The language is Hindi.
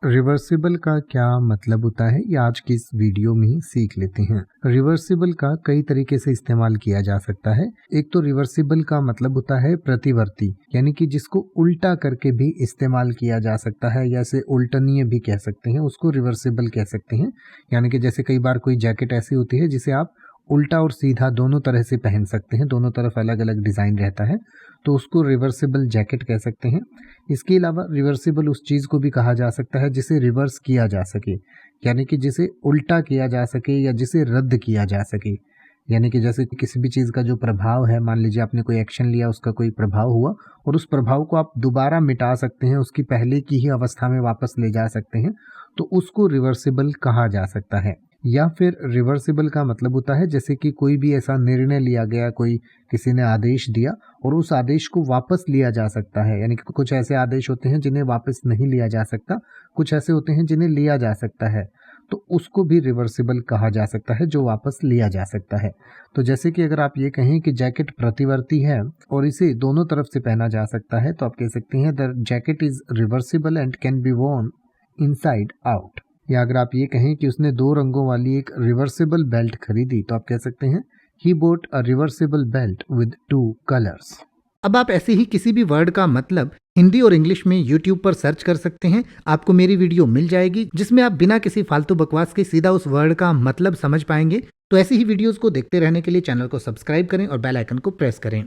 रिवर्सिबल का क्या मतलब होता है ये आज की इस वीडियो में ही सीख लेते हैं। रिवर्सिबल का कई तरीके से इस्तेमाल किया जा सकता है। एक तो रिवर्सिबल का मतलब होता है प्रतिवर्ती, यानी कि जिसको उल्टा करके भी इस्तेमाल किया जा सकता है या इसे उल्टनीय भी कह सकते हैं, उसको रिवर्सिबल कह सकते हैं। यानी कि जैसे कई बार कोई जैकेट ऐसी होती है जिसे आप उल्टा और सीधा दोनों तरह से पहन सकते हैं, दोनों तरफ अलग अलग डिज़ाइन रहता है, तो उसको रिवर्सिबल जैकेट कह सकते हैं। इसके अलावा रिवर्सिबल उस चीज़ को भी कहा जा सकता है जिसे रिवर्स किया जा सके, यानी कि जिसे उल्टा किया जा सके या जिसे रद्द किया जा सके। यानी कि जैसे किसी भी चीज़ का जो प्रभाव है, मान लीजिए आपने कोई एक्शन लिया, उसका कोई प्रभाव हुआ और उस प्रभाव को आप दोबारा मिटा सकते हैं, उसकी पहले की ही अवस्था में वापस ले जा सकते हैं, तो उसको रिवर्सिबल कहा जा सकता है। या फिर रिवर्सिबल का मतलब होता है जैसे कि कोई भी ऐसा निर्णय लिया गया, कोई किसी ने आदेश दिया और उस आदेश को वापस लिया जा सकता है। यानी कि कुछ ऐसे आदेश होते हैं जिन्हें वापस नहीं लिया जा सकता, कुछ ऐसे होते हैं जिन्हें लिया जा सकता है, तो उसको भी रिवर्सिबल कहा जा सकता है, जो वापस लिया जा सकता है। तो जैसे कि अगर आप ये कहें कि जैकेट प्रतिवर्ती है और इसे दोनों तरफ से पहना जा सकता है, तो आप कह सकते हैं the jacket is reversible and can be Warne inside out. या अगर आप ये कहें कि उसने 2 रंगों वाली एक रिवर्सिबल बेल्ट खरीदी, तो आप कह सकते हैं he bought a reversible belt with 2 colours. अब आप ऐसे ही किसी भी वर्ड का मतलब हिंदी और इंग्लिश में YouTube पर सर्च कर सकते हैं। आपको मेरी वीडियो मिल जाएगी जिसमें आप बिना किसी फालतू बकवास के सीधा उस वर्ड का मतलब समझ पाएंगे। तो ऐसी ही वीडियोस को देखते रहने के लिए चैनल को सब्सक्राइब करें और बेल आइकन को प्रेस करें।